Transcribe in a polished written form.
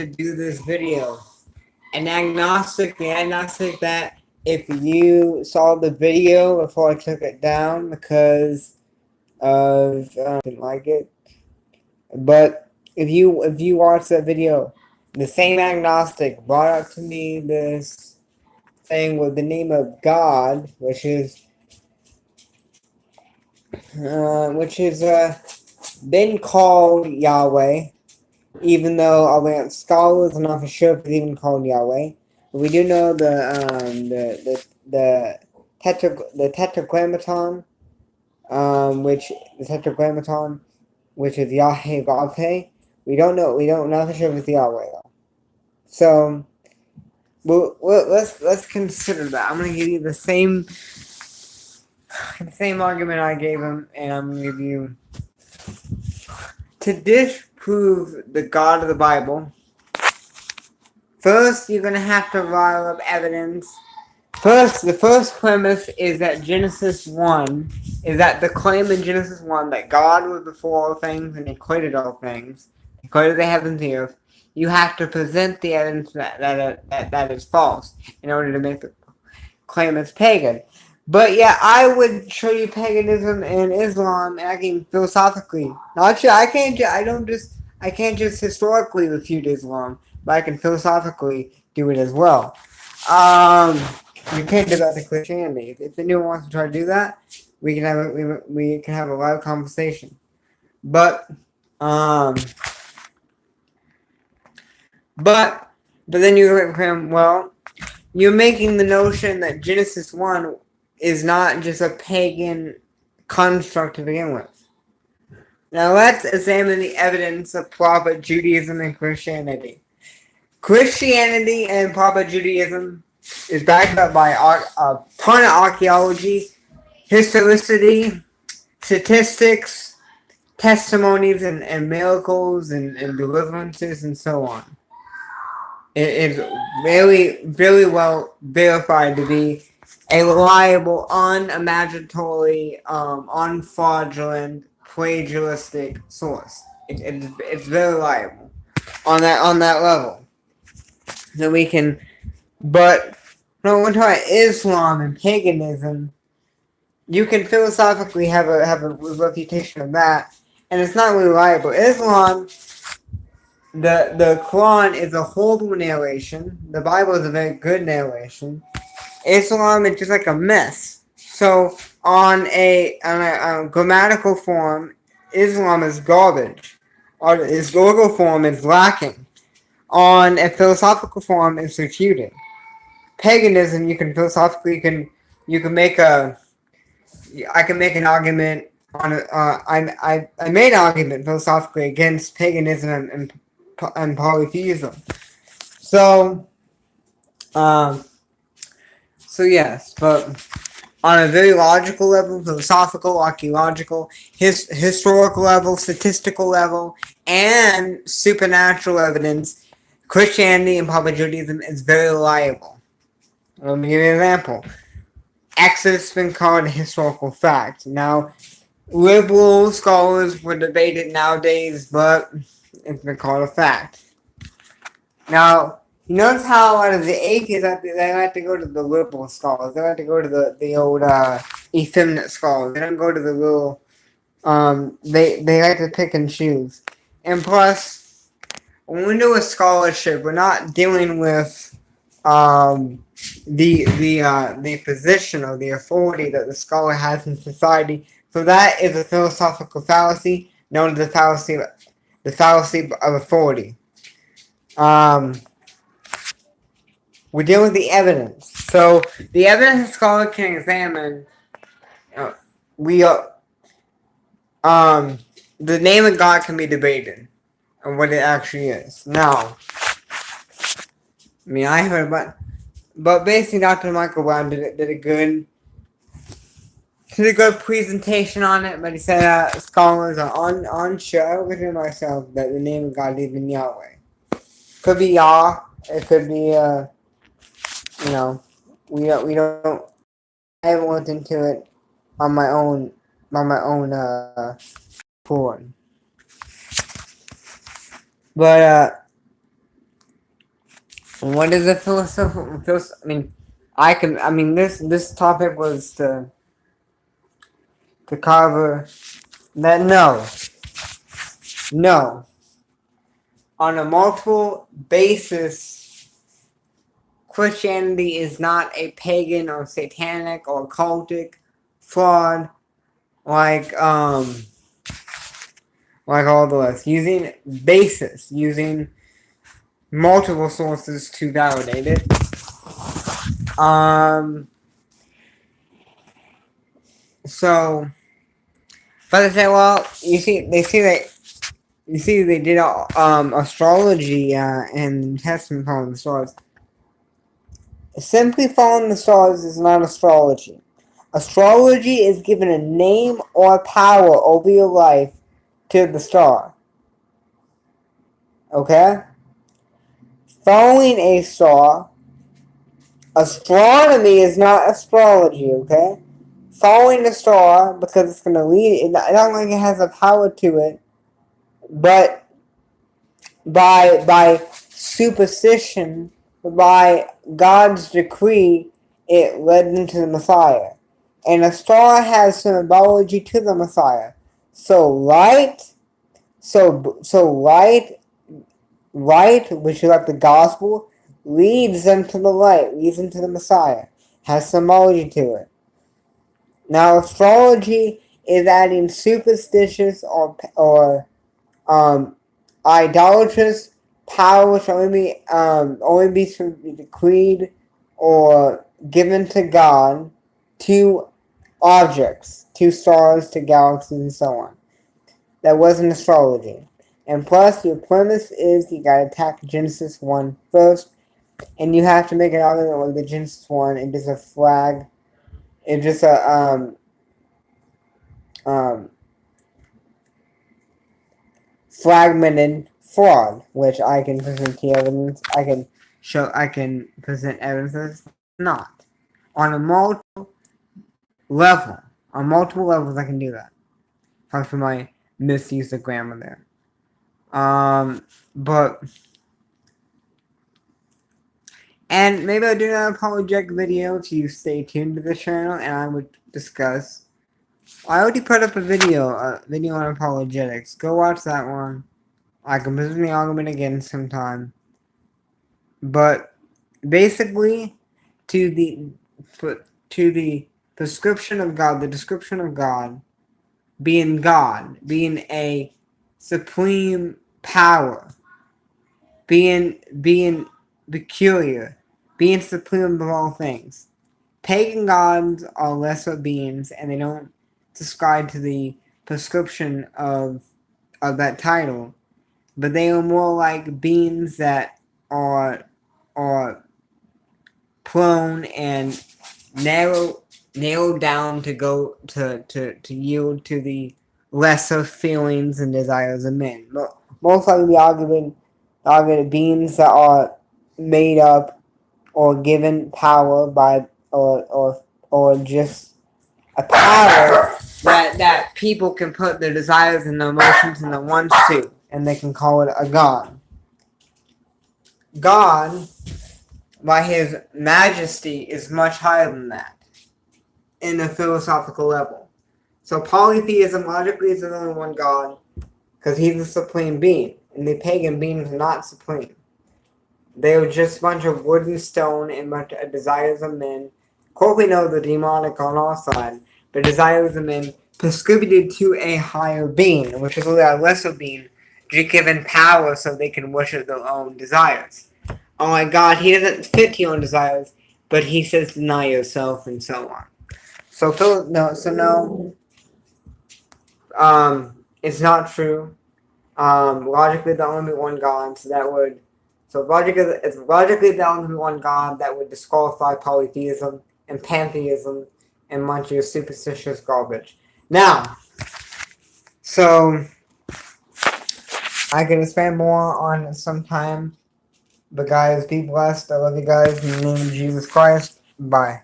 to do this video. The agnostic that if you saw the video before I took it down because of didn't like it, but if you watch that video, the same agnostic brought up to me this thing with the name of God, which is been called Yahweh, even though advanced scholars are not for sure if it's even called Yahweh. But we do know the tetragrammaton, which is Yahweh Vavhe. We don't know for sure if it's Yahweh though. So let's consider that. I'm gonna give you the same argument I gave him, and I'm gonna give you to disprove the God of the Bible. First, you're gonna have to rile up evidence. The first premise is that Genesis 1 is that the claim in Genesis 1 that God was before all things and He created all things, He created the heavens and the earth. You have to present the evidence that is false in order to make the claim as pagan. But yeah, I would show you paganism and Islam, and I can philosophically. Not sure. I can't just historically refute Islam, but I can philosophically do it as well. You can't do that to Christianity. If anyone wants to try to do that, we can have a live conversation. But then you look at him. Well, you're making the notion that Genesis 1 is not just a pagan construct to begin with. Now let's examine the evidence of proper Judaism and Christianity. Christianity and proper Judaism is backed up by a ton of archaeology, historicity, statistics, testimonies, and miracles and deliverances and so on. It is very well verified to be a reliable, unimaginatory, unfraudulent, plagiaristic source. It's very reliable on that level. So we can, but when we're talking Islam and paganism, you can philosophically have a refutation of that, and it's not reliable. Islam. The Quran is a horrible narration. The Bible is a very good narration. Islam is just like a mess. So on a grammatical form, Islam is garbage. On a historical form, it's lacking. On a philosophical form, it's refuted. Paganism, you can philosophically you can make a. I can make an argument on. I made an argument philosophically against paganism and polytheism. So yes, but on a very logical level, philosophical, archaeological, historical level, statistical level, and supernatural evidence, Christianity and proper Judaism is very reliable. Let me give you an example. Exodus has been called a historical fact. Now, liberal scholars would debate it nowadays, but it's been called a fact. Now, you notice how a lot of the atheists, they like to go to the liberal scholars. They like to go to the old effeminate scholars. They don't go to the little, they like to pick and choose. And plus, when we do a scholarship, we're not dealing with the position or the authority that the scholar has in society. So that is a philosophical fallacy known as the fallacy of authority. We deal with the evidence. So the evidence a scholar can examine. The name of God can be debated on what it actually is. Now, I mean, I heard about, but basically, Dr. Michael Brown did a good presentation on it. But he said scholars are unsure within myself that the name of God is in Yahweh. Could be Yah. It could be we don't. I haven't looked into it on my own forward. But What is a philosophical? I mean, this topic was to cover that. No, on a multiple basis, Christianity is not a pagan or satanic or cultic fraud like all the rest. Using multiple sources to validate it. So, but they say, well, they did astrology and New Testament following the stars. Simply following the stars is not astrology. Astrology is giving a name or power over your life to the star. Okay? Following a star, astronomy is not astrology, okay? Following a star, because it's going to lead, it not like it has a power to it, but by superstition, by God's decree, it led into the Messiah. And a star has symbology to the Messiah. So light, which is like the gospel, leads them to the light, leads them to the Messiah, has symbology to it. Now, astrology is adding superstitious or idolatrous power, which only be decreed or given to God, to objects, to stars, to galaxies, and so on. That wasn't astrology. And plus, your premise is you gotta attack Genesis 1 first, and you have to make an argument with the Genesis 1 and just a flag. It's just a fragmented fraud, which I can present to evidence. I can present evidence that it's not. On multiple levels, I can do that. Sorry for my misuse of grammar there. But, and maybe I'll do an apologetic video if you stay tuned to the channel, and I would discuss. I already put up a video on apologetics. Go watch that one. I can present the argument again sometime. But basically, to the prescription of God, the description of God, being a supreme power, being peculiar, being supreme above all things. Pagan gods are lesser beings, and they don't subscribe to the prescription of that title, but they are more like beings that are prone and narrowed down to go to yield to the lesser feelings and desires of men. Most likely the argument beings that are made up or given power by or just a power that people can put their desires and their emotions and their wants to, and they can call it a god. God, by his majesty, is much higher than that in a philosophical level. So polytheism logically is only one God because he's the supreme being, and the pagan beings are not supreme. They are just a bunch of wood and stone and bunch of desires of men. Of course, we know the demonic on our side, but desires of men prescribed to a higher being, which is a lesser being, given power so they can worship their own desires. Oh my God, he doesn't fit your own desires, but he says deny yourself and so on. It's not true. Logically, there only be one God, logically there only be one God that would disqualify polytheism and pantheism and bunch of superstitious garbage. Now, so I can expand more on it sometime. But guys, be blessed. I love you guys in the name of Jesus Christ. Bye.